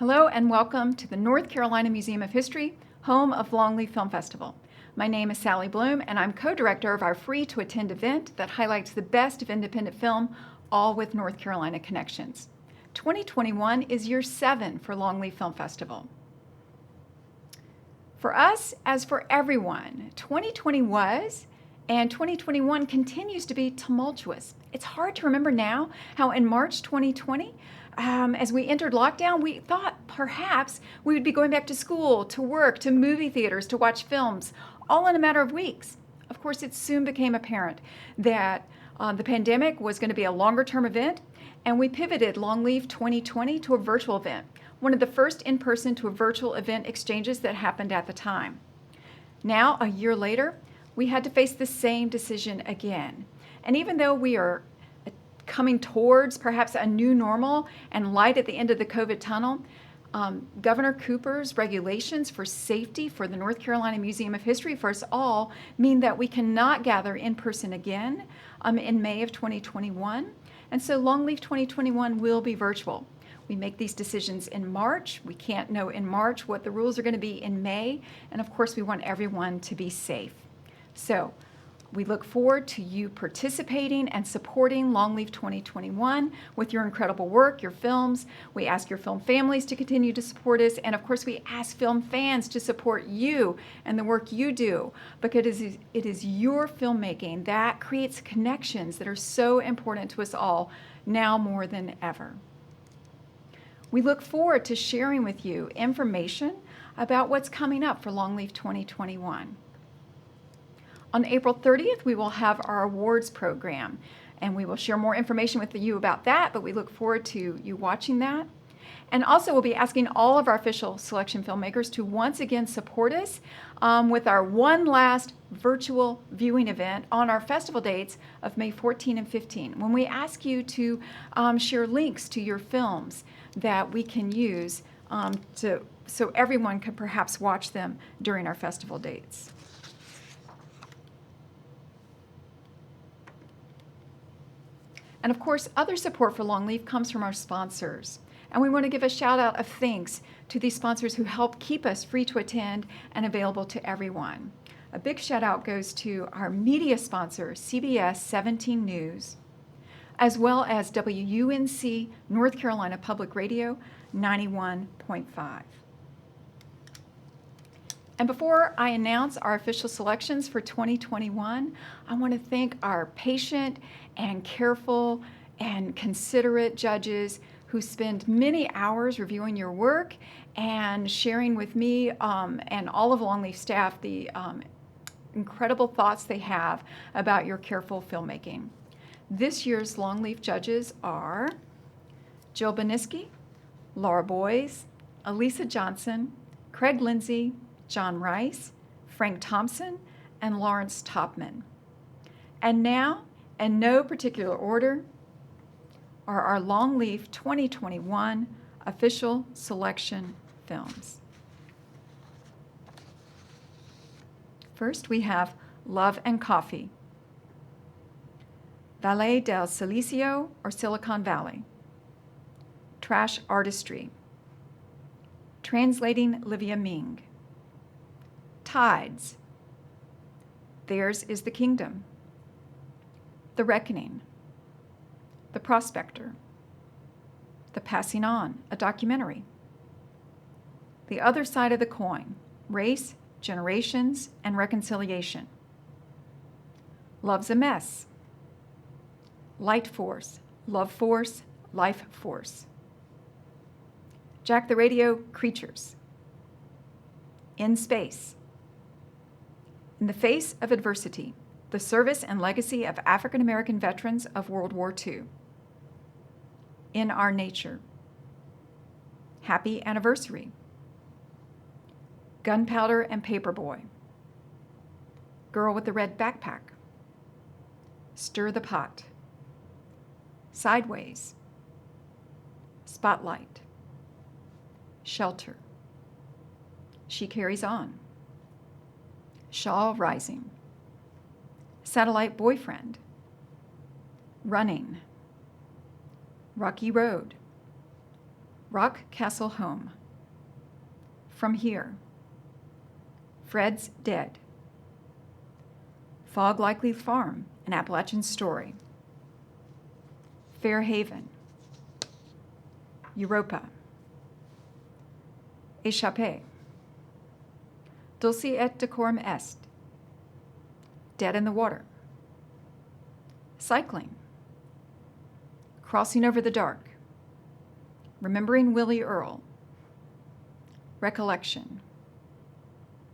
Hello and welcome to the North Carolina Museum of History, home of Longleaf Film Festival. My name is Sally Bloom and I'm co-director of our free-to-attend event that highlights the best of independent film, all with North Carolina connections. 2021 is year 7 for Longleaf Film Festival. For us, as for everyone, 2020 was, and 2021 continues to be tumultuous. It's hard to remember now how in March 2020, as we entered lockdown, we thought perhaps we would be going back to school, to work, to movie theaters, to watch films, all in a matter of weeks. Of course, it soon became apparent that the pandemic was going to be a longer-term event, and we pivoted Longleaf 2020 to a virtual event, one of the first in-person to a virtual event exchanges that happened at the time. Now, a year later, we had to face the same decision again. And even though we are coming towards perhaps a new normal and light at the end of the COVID tunnel, Governor Cooper's regulations for safety for the North Carolina Museum of History for us all mean that we cannot gather in person again in May of 2021. And so Longleaf 2021 will be virtual. We make these decisions in March. We can't know in March what the rules are going to be in May. And of course, we want everyone to be safe. So we look forward to you participating and supporting Longleaf 2021 with your incredible work, your films. We ask your film families to continue to support us. And of course, we ask film fans to support you and the work you do, because it is your filmmaking that creates connections that are so important to us all now more than ever. We look forward to sharing with you information about what's coming up for Longleaf 2021. On April 30th, we will have our awards program, and we will share more information with you about that, but we look forward to you watching that. And also, we'll be asking all of our official selection filmmakers to once again support us with our one last virtual viewing event on our festival dates of May 14 and 15, when we ask you to share links to your films that we can use so everyone can perhaps watch them during our festival dates. And of course, other support for Longleaf comes from our sponsors. And we want to give a shout out of thanks to these sponsors who help keep us free to attend and available to everyone. A big shout out goes to our media sponsor, CBS 17 News, as well as WUNC North Carolina Public Radio 91.5. And before I announce our official selections for 2021, I want to thank our patient and careful and considerate judges who spend many hours reviewing your work and sharing with me and all of Longleaf staff the incredible thoughts they have about your careful filmmaking. This year's Longleaf judges are Jill Beniski, Laura Boyes, Elisa Johnson, Craig Lindsay, John Rice, Frank Thompson, and Lawrence Topman. And now, in no particular order, are our Longleaf 2021 official selection films. First, we have Love and Coffee, Valle del Silicio or Silicon Valley, Trash Artistry, Translating Livia Ming, Tides, Theirs is the Kingdom, The Reckoning, The Prospector, The Passing On, a documentary, The Other Side of the Coin, Race, Generations, and Reconciliation, Love's a Mess, Light Force, Love Force, Life Force, Jack the Radio Creatures, In Space, In the Face of Adversity, the service and legacy of African American veterans of World War II, In Our Nature, Happy Anniversary, Gunpowder and Paperboy, Girl with the Red Backpack, Stir the Pot, Sideways, Spotlight, Shelter, She Carries On, Shaw Rising, Satellite Boyfriend, Running, Rocky Road, Rock Castle Home, From Here, Fred's Dead, Fog Likely Farm, An Appalachian Story, Fair Haven, Europa, Échappée, Dulci et Decorum Est, Dead in the Water, Cycling, Crossing Over the Dark, Remembering Willie Earl, Recollection,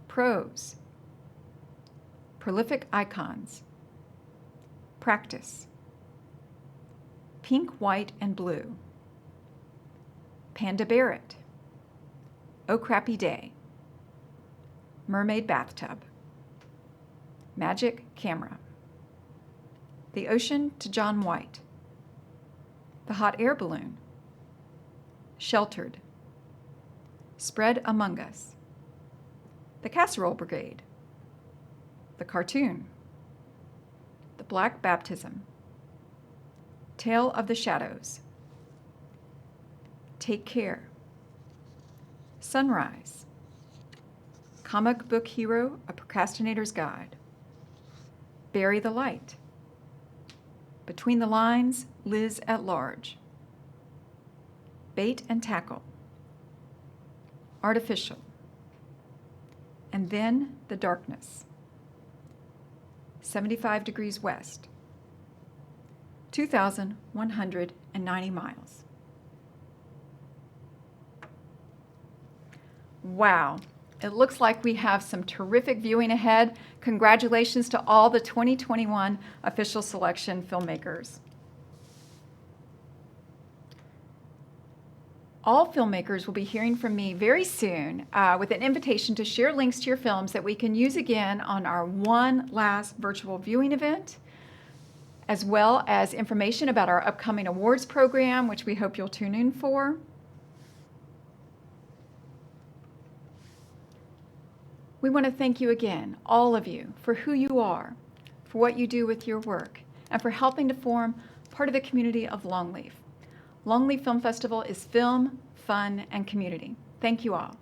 Prose, Prolific Icons, Practice, Pink, White, and Blue, Panda Barrett, Oh Crappy Day, Mermaid Bathtub, Magic Camera, The Ocean to John White, The Hot Air Balloon, Sheltered, Spread Among Us, The Casserole Brigade, The Cartoon, The Black Baptism, Tale of the Shadows, Take Care, Sunrise, Comic Book Hero, A Procrastinator's Guide, Bury the Light, Between the Lines, Liz at Large, Bait and Tackle, Artificial, and Then the Darkness, 75 Degrees West, 2,190 miles. Wow, it looks like we have some terrific viewing ahead. Congratulations to all the 2021 official selection filmmakers. All filmmakers will be hearing from me very soon with an invitation to share links to your films that we can use again on our one last virtual viewing event, as well as information about our upcoming awards program, which we hope you'll tune in for. We want to thank you again, all of you, for who you are, for what you do with your work, and for helping to form part of the community of Longleaf. Longleaf Film Festival is film, fun, and community. Thank you all.